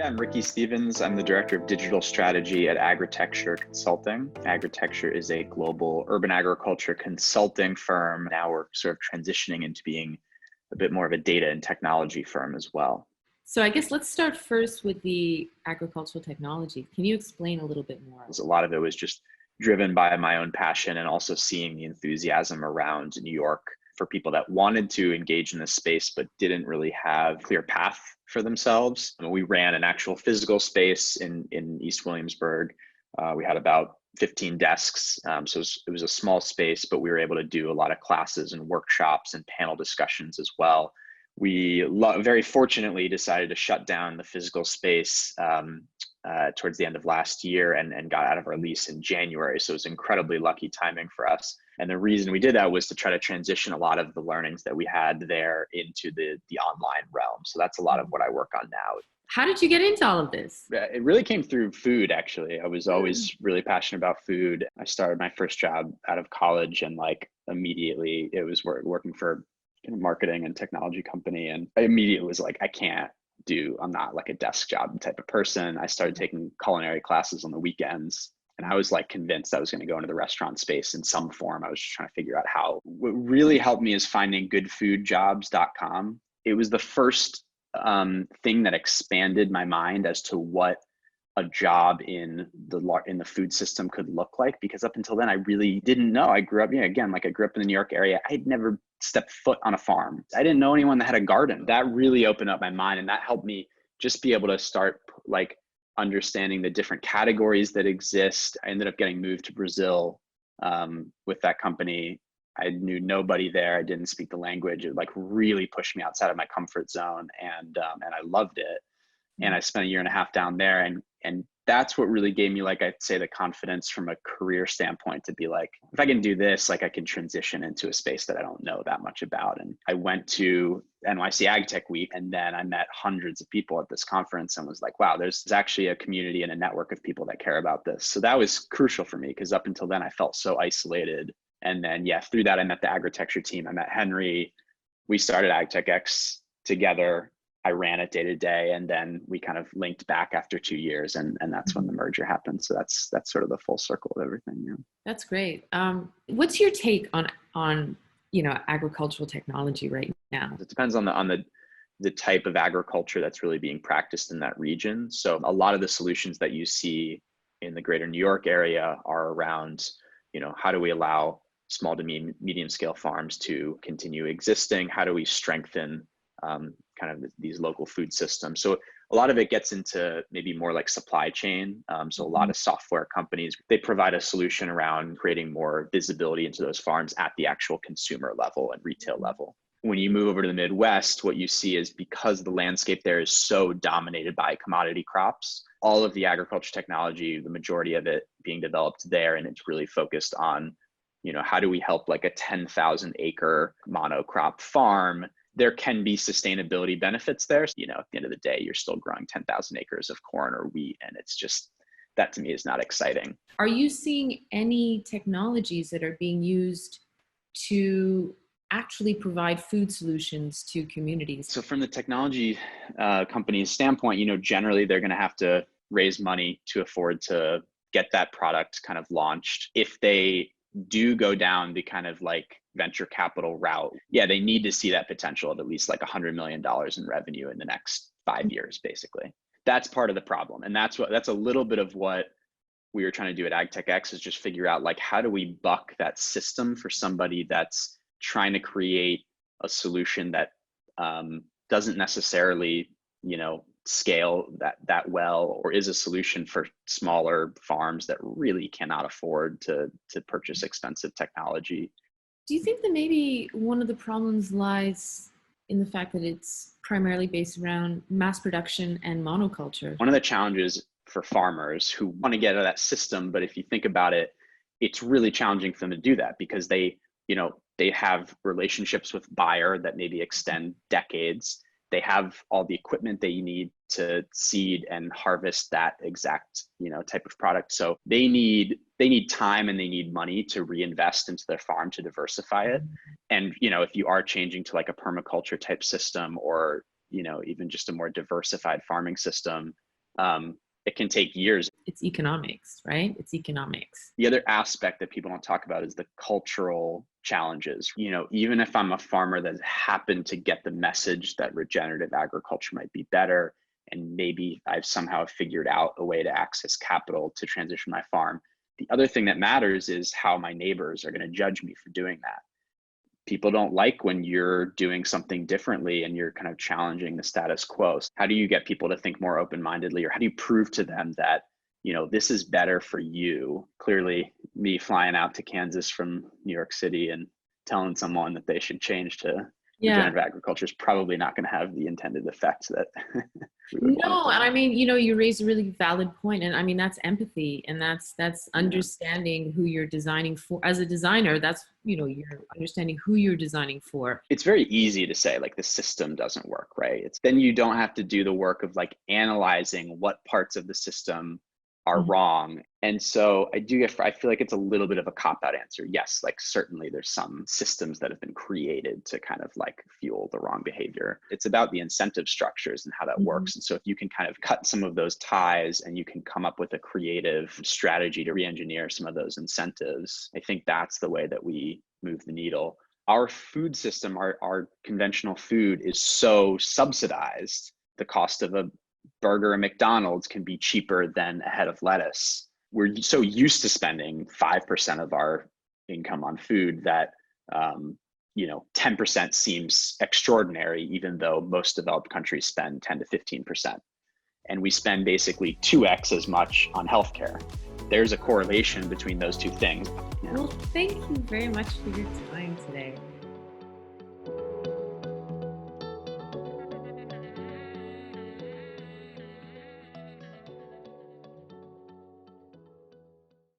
I'm Ricky Stevens. I'm the Director of Digital Strategy at Agritecture Consulting. Agritecture is a global urban agriculture consulting firm. Now we're sort of transitioning into being a bit more of a data and technology firm as well. So I guess let's start first with the agricultural technology. Can you explain a little bit more? A lot of it was just driven by my own passion and also seeing the enthusiasm around New York for people that wanted to engage in this space but didn't really have a clear path for themselves. We ran an actual physical space in East Williamsburg. We had about 15 desks, so it was a small space, but we were able to do a lot of classes and workshops and panel discussions as well. We very fortunately decided to shut down the physical space towards the end of last year and got out of our lease in January. So it was incredibly lucky timing for us. And the reason we did that was to try to transition a lot of the learnings that we had there into the online realm. So that's a lot of what I work on now. How did you get into all of this? It really came through food, actually. I was always really passionate about food. I started my first job out of college and immediately it was working for a marketing and technology company. And I immediately was like, I'm not like a desk job type of person. I started taking culinary classes on the weekends. And I was convinced I was going to go into the restaurant space in some form. I was just trying to figure out how. What really helped me is finding goodfoodjobs.com. It was the first thing that expanded my mind as to what a job in the food system could look like, because up until then I really didn't know. I grew up, I grew up in the New York area. I'd never stepped foot on a farm. I didn't know anyone that had a garden. That really opened up my mind, and that helped me just be able to start understanding the different categories that exist. I ended up getting moved to Brazil with that company. I knew nobody there. I didn't speak the language. It really pushed me outside of my comfort zone, and I loved it. And I spent a year and a half down there, and that's what really gave me, I'd say, the confidence from a career standpoint to be if I can do this, I can transition into a space that I don't know that much about. And I went to NYC AgTech Week, and then I met hundreds of people at this conference and was like, wow, there's actually a community and a network of people that care about this. So that was crucial for me, because up until then I felt so isolated. And then, through that, I met the Agritecture team. I met Henry. We started AgTechX together. I ran it day to day, and then we kind of linked back after 2 years, and that's when the merger happened. So that's sort of the full circle of everything. Yeah. That's great. What's your take on agricultural technology right now? It depends on the type of agriculture that's really being practiced in that region. So a lot of the solutions that you see in the greater New York area are around, how do we allow small to medium scale farms to continue existing? How do we strengthen kind of these local food systems? So a lot of it gets into maybe more supply chain. So a lot of software companies, they provide a solution around creating more visibility into those farms at the actual consumer level and retail level. When you move over to the Midwest, what you see is, because the landscape there is so dominated by commodity crops, all of the agriculture technology, the majority of it being developed there, and it's really focused on, how do we help a 10,000 acre monocrop farm? There can be sustainability benefits there. At the end of the day, you're still growing 10,000 acres of corn or wheat. And it's just, that to me is not exciting. Are you seeing any technologies that are being used to actually provide food solutions to communities? So from the technology company's standpoint, generally they're going to have to raise money to afford to get that product kind of launched. If they do go down the kind of venture capital route, they need to see that potential of at least $100 million in revenue in the next 5 years, basically. That's part of the problem. And that's a little bit of what we were trying to do at AgTechX, is just figure out how do we buck that system for somebody that's trying to create a solution that doesn't necessarily, scale that well, or is a solution for smaller farms that really cannot afford to purchase expensive technology. Do you think that maybe one of the problems lies in the fact that it's primarily based around mass production and monoculture? One of the challenges for farmers who want to get out of that system, but if you think about it, it's really challenging for them to do that, because they have relationships with buyer that maybe extend decades. They have all the equipment that you need to seed and harvest that exact, type of product. So they need time and they need money to reinvest into their farm to diversify it. And, if you are changing to a permaculture type system, or, even just a more diversified farming system, It can take years. It's economics, right? It's economics. The other aspect that people don't talk about is the cultural challenges. Even if I'm a farmer that happened to get the message that regenerative agriculture might be better, and maybe I've somehow figured out a way to access capital to transition my farm, the other thing that matters is how my neighbors are going to judge me for doing that. People don't like when you're doing something differently and you're kind of challenging the status quo. So how do you get people to think more open-mindedly, or how do you prove to them that, this is better for you? Clearly, me flying out to Kansas from New York City and telling someone that they should change to regenerative agriculture is probably not going to have the intended effects that we would want. And I mean, you raised a really valid point, and I mean that's empathy, and that's understanding who you're designing for. As a designer, that's you're understanding who you're designing for. It's very easy to say like the system doesn't work, right? Then you don't have to do the work of like analyzing what parts of the system are wrong. And so I feel like it's a little bit of a cop-out answer. Yes, like certainly there's some systems that have been created to kind of like fuel the wrong behavior. It's about the incentive structures and how that works. And so if you can kind of cut some of those ties and you can come up with a creative strategy to re-engineer some of those incentives, I think that's the way that we move the needle. Our food system, our conventional food is so subsidized. The cost of a burger at McDonald's can be cheaper than a head of lettuce. We're so used to spending 5% of our income on food that 10% seems extraordinary, even though most developed countries spend 10 to 15%. And we spend basically 2x as much on healthcare. There's a correlation between those two things. Well, thank you very much for your time today.